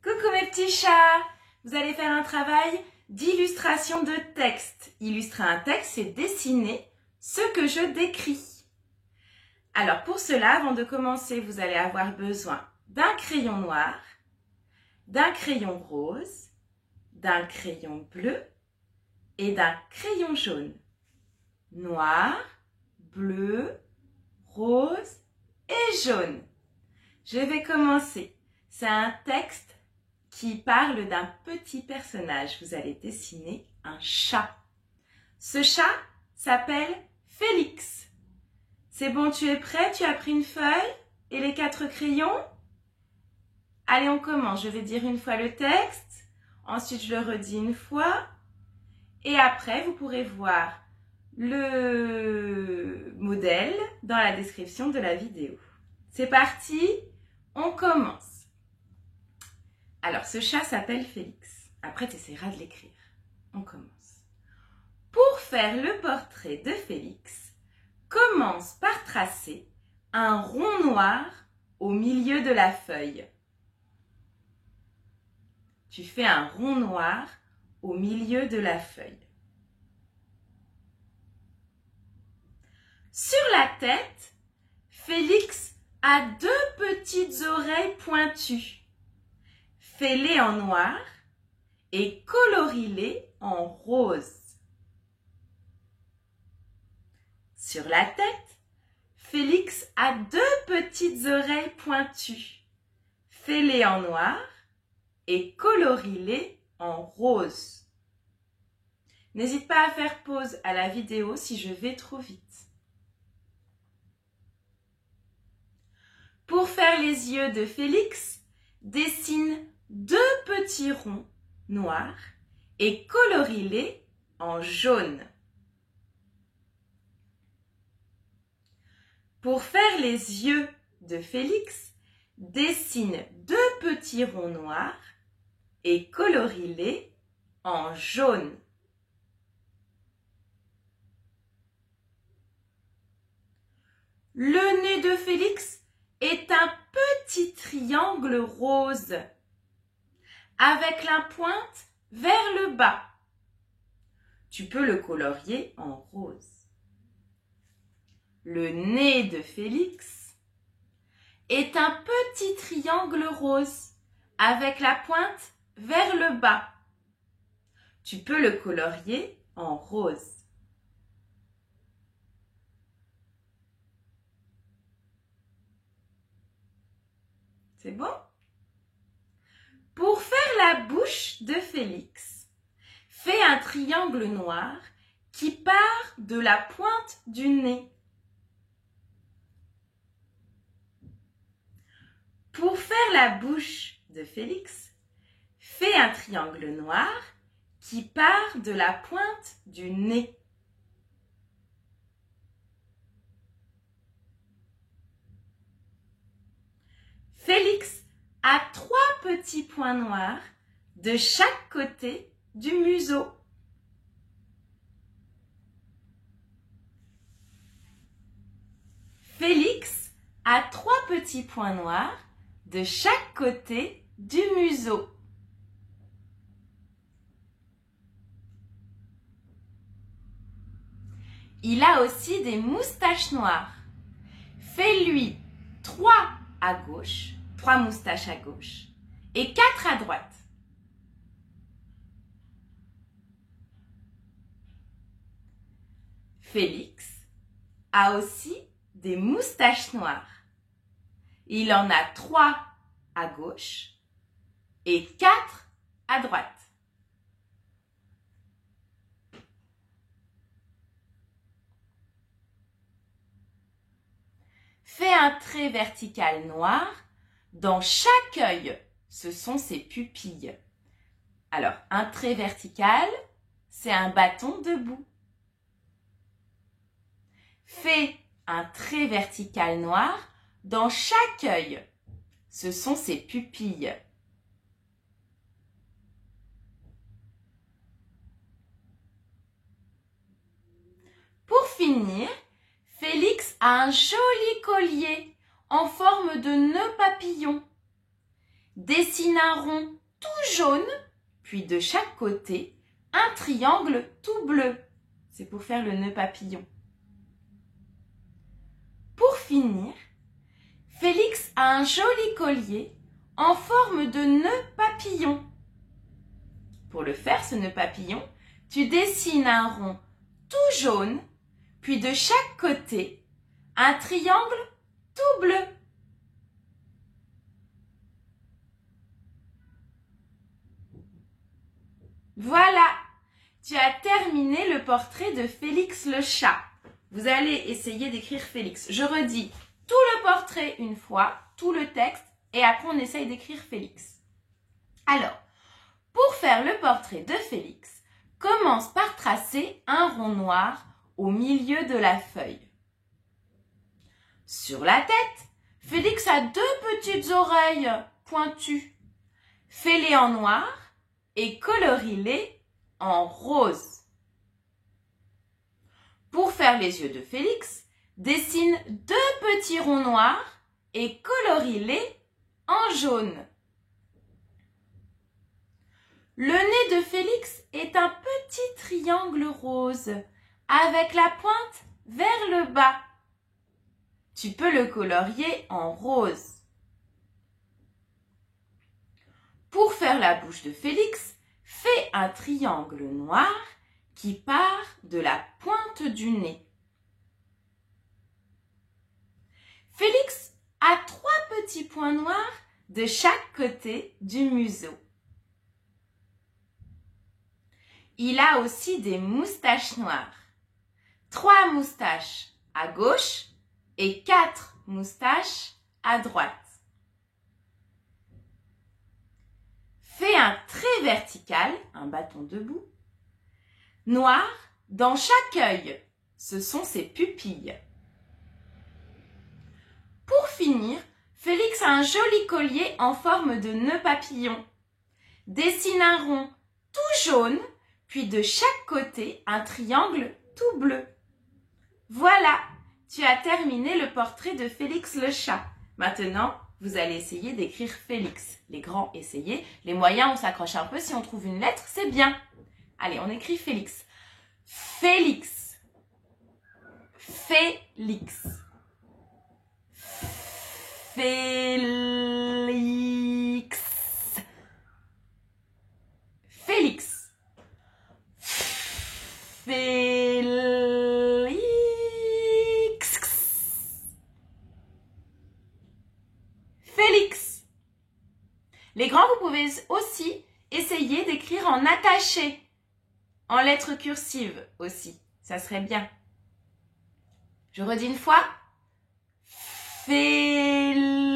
Coucou mes petits chats! Vous allez faire un travail d'illustration de texte. Illustrer un texte, c'est dessiner ce que je décris. Alors pour cela, avant de commencer, vous allez avoir besoin d'un crayon noir, d'un crayon rose, d'un crayon bleu et d'un crayon jaune. Noir, bleu, rose et jaune. Je vais commencer. C'est un texte qui parle d'un petit personnage. Vous allez dessiner un chat. Ce chat s'appelle Félix. C'est bon, tu es prêt? Tu as pris une feuille et les 4 crayons? Allez, on commence. Je vais dire une fois le texte. Ensuite, je le redis une fois. Et après, vous pourrez voir le modèle dans la description de la vidéo. C'est parti, on commence. Alors, ce chat s'appelle Félix. Après, tu essaieras de l'écrire. On commence. Pour faire le portrait de Félix, commence par tracer un rond noir au milieu de la feuille. Tu fais un rond noir au milieu de la feuille. Sur la tête, Félix a 2 petites oreilles pointues. Fais-les en noir et colorie-les en rose. Sur la tête, Félix a 2 petites oreilles pointues. Fais-les en noir et colorie-les en rose. N'hésite pas à faire pause à la vidéo si je vais trop vite. Pour faire les yeux de Félix, dessine 2 petits ronds noirs et colorie-les en jaune. Pour faire les yeux de Félix, dessine 2 petits ronds noirs et colorie-les en jaune. Le nez de Félix est un petit triangle rose avec la pointe vers le bas. Tu peux le colorier en rose. Le nez de Félix est un petit triangle rose avec la pointe vers le bas. Tu peux le colorier en rose. C'est bon? Pour faire la bouche de Félix, fais un triangle noir qui part de la pointe du nez. Pour faire la bouche de Félix, fais un triangle noir qui part de la pointe du nez. Félix a 3 petits points noirs de chaque côté du museau. Félix a 3 petits points noirs de chaque côté du museau. Il a aussi des moustaches noires. Fais-lui 3 à gauche, 3 moustaches à gauche et 4 à droite. Félix a aussi des moustaches noires. Il en a 3 à gauche et 4 à droite. Fais un trait vertical noir dans chaque œil. Ce sont ses pupilles. Alors, un trait vertical, c'est un bâton debout. Fais un trait vertical noir dans chaque œil. Ce sont ses pupilles. Pour finir, Félix a un joli collier en forme de nœud papillon. Dessine un rond tout jaune, puis de chaque côté, un triangle tout bleu. C'est pour faire le nœud papillon. Pour finir, Félix a un joli collier en forme de nœud papillon. Pour le faire, ce nœud papillon, tu dessines un rond tout jaune, puis de chaque côté, un triangle tout bleu. Voilà, tu as terminé le portrait de Félix le chat. Vous allez essayer d'écrire Félix. Je redis tout le portrait une fois, tout le texte, et après on essaye d'écrire Félix. Alors, pour faire le portrait de Félix, commence par tracer un rond noir au milieu de la feuille. Sur la tête, Félix a deux petites oreilles pointues. Fais-les en noir et colorie-les en rose. Pour faire les yeux de Félix, dessine deux petits ronds noirs et colorie-les en jaune. Le nez de Félix est un petit triangle rose avec la pointe vers le bas. Tu peux le colorier en rose. Pour faire la bouche de Félix, fais un triangle noir qui part de la pointe du nez. Félix a trois petits points noirs de chaque côté du museau. Il a aussi des moustaches noires. 3 moustaches à gauche et 4 moustaches à droite. Fais un trait vertical, un bâton debout, noir dans chaque œil. Ce sont ses pupilles. Pour finir, Félix a un joli collier en forme de nœud papillon. Dessine un rond tout jaune, puis de chaque côté un triangle tout bleu. Voilà, tu as terminé le portrait de Félix le chat. Maintenant, vous allez essayer d'écrire Félix. Les grands, essayez. Les moyens, on s'accroche un peu. Si on trouve une lettre, c'est bien. Allez, on écrit Félix. Félix. Félix. Félix. Félix. Félix. Félix. Les grands, vous pouvez aussi essayer d'écrire en attaché, en lettres cursives aussi. Ça serait bien. Je redis une fois. Félix.